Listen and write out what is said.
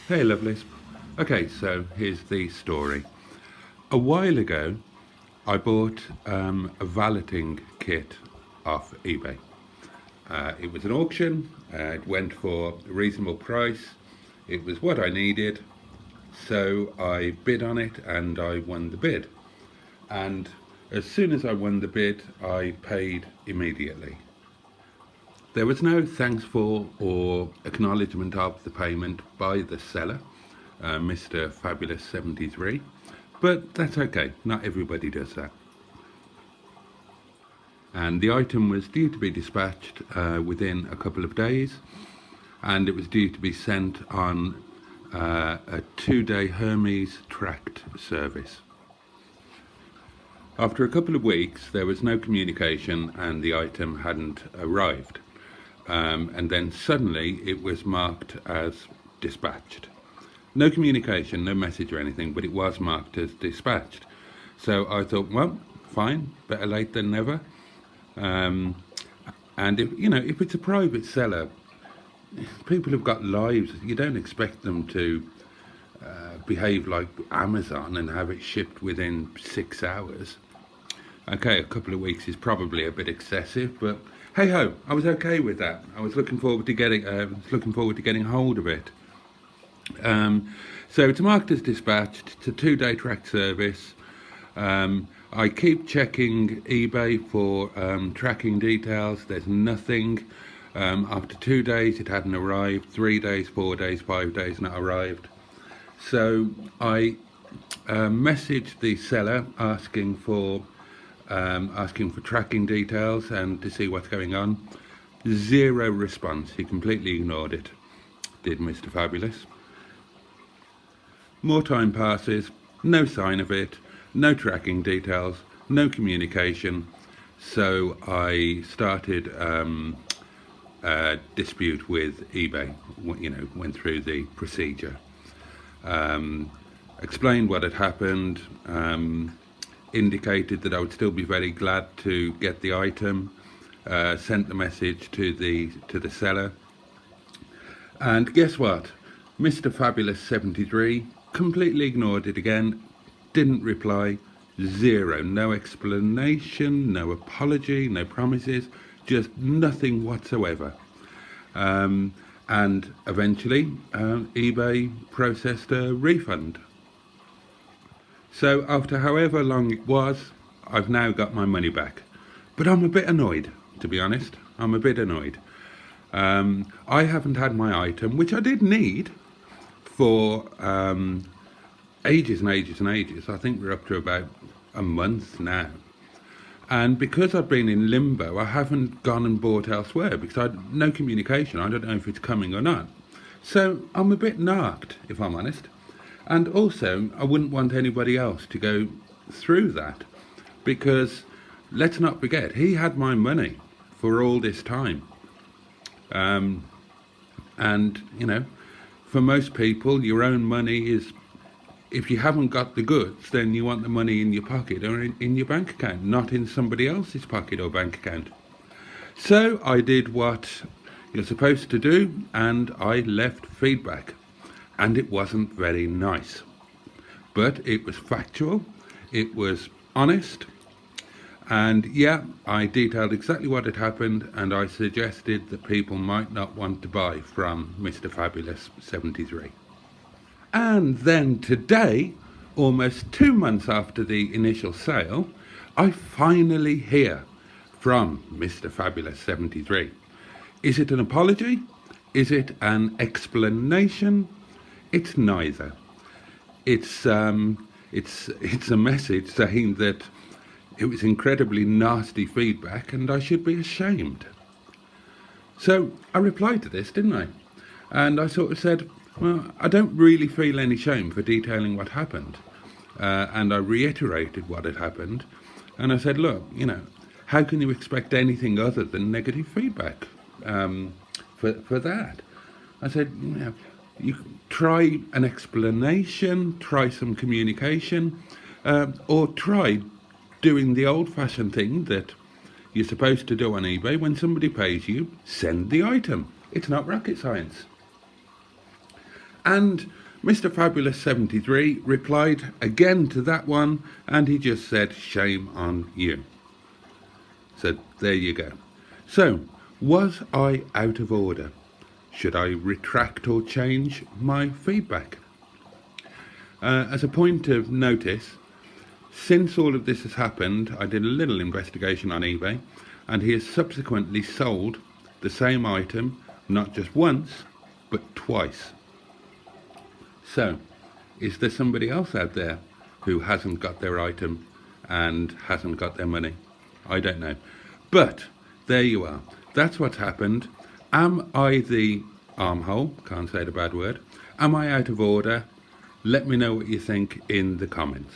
Hey lovelies. Okay, so here's the story. A while ago, I bought a valeting kit off eBay. It was an auction, it went for a reasonable price, it was what I needed, so I bid on it and I won the bid. And as soon as I won the bid, I paid immediately. There was no thanks for or acknowledgement of the payment by the seller, Mr. Fabulous 73, but that's okay, not everybody does that. And the item was due to be dispatched within a couple of days, and it was due to be sent on a 2-day Hermes tract service. After a couple of weeks, there was no communication and the item hadn't arrived. And then suddenly it was marked as dispatched. No communication, no message or anything, but it was marked as dispatched. So I thought, well, fine, better late than never. And if it's a private seller, people have got lives. You don't expect them to behave like Amazon and have it shipped within 6 hours. Okay, a couple of weeks is probably a bit excessive, but hey ho, I was okay with that. I was looking forward to getting hold of it. So it's marked as dispatched. It's a 2-day track service. I keep checking eBay for tracking details. There's nothing. After 2 days, it hadn't arrived. 3 days, 4 days, 5 days, not arrived. So I messaged the seller asking for tracking details and to see what's going on. Zero response. He completely ignored it, did Mr. Fabulous. More time passes, no sign of it, no tracking details, no communication. So I started a dispute with eBay. Went through the procedure. Explained what had happened. Indicated that I would still be very glad to get the item, sent the message to the seller, and guess what? Mr. Fabulous 73 completely ignored it again, didn't reply, zero, no explanation, no apology, no promises, just nothing whatsoever. And eventually eBay processed a refund. So after however long it was, I've now got my money back. But I'm a bit annoyed, to be honest. I'm a bit annoyed. I haven't had my item, which I did need, for ages and ages and ages. I think we're up to about a month now. And because I've been in limbo, I haven't gone and bought elsewhere because I had no communication. I don't know if it's coming or not. So I'm a bit narked, if I'm honest. And also, I wouldn't want anybody else to go through that because, let's not forget, he had my money for all this time. And, for most people, your own money is, if you haven't got the goods, then you want the money in your pocket or in your bank account, not in somebody else's pocket or bank account. So I did what you're supposed to do, and I left feedback. And it wasn't very nice. But it was factual, it was honest, and yeah, I detailed exactly what had happened, and I suggested that people might not want to buy from Mr. Fabulous 73. And then today, almost 2 months after the initial sale, I finally hear from Mr. Fabulous 73. Is it an apology? Is it an explanation? It's neither. It's a message saying that it was incredibly nasty feedback and I should be ashamed. So I replied to this, didn't I? And I sort of said, well, I don't really feel any shame for detailing what happened. And I reiterated what had happened. And I said, look, how can you expect anything other than negative feedback for that? I said, you try an explanation, try some communication, or try doing the old-fashioned thing that you're supposed to do on eBay. When somebody pays you, send the item. It's not rocket science. And Mr. Fabulous 73 replied again to that one, and he just said, shame on you. So there you go. So, was I out of order? Should I retract or change my feedback? As a point of notice, since all of this has happened, I did a little investigation on eBay, and he has subsequently sold the same item, not just once, but twice. So, is there somebody else out there who hasn't got their item and hasn't got their money? I don't know. But, there you are. That's what's happened. Am I the armhole? Can't say the bad word. Am I out of order? Let me know what you think in the comments.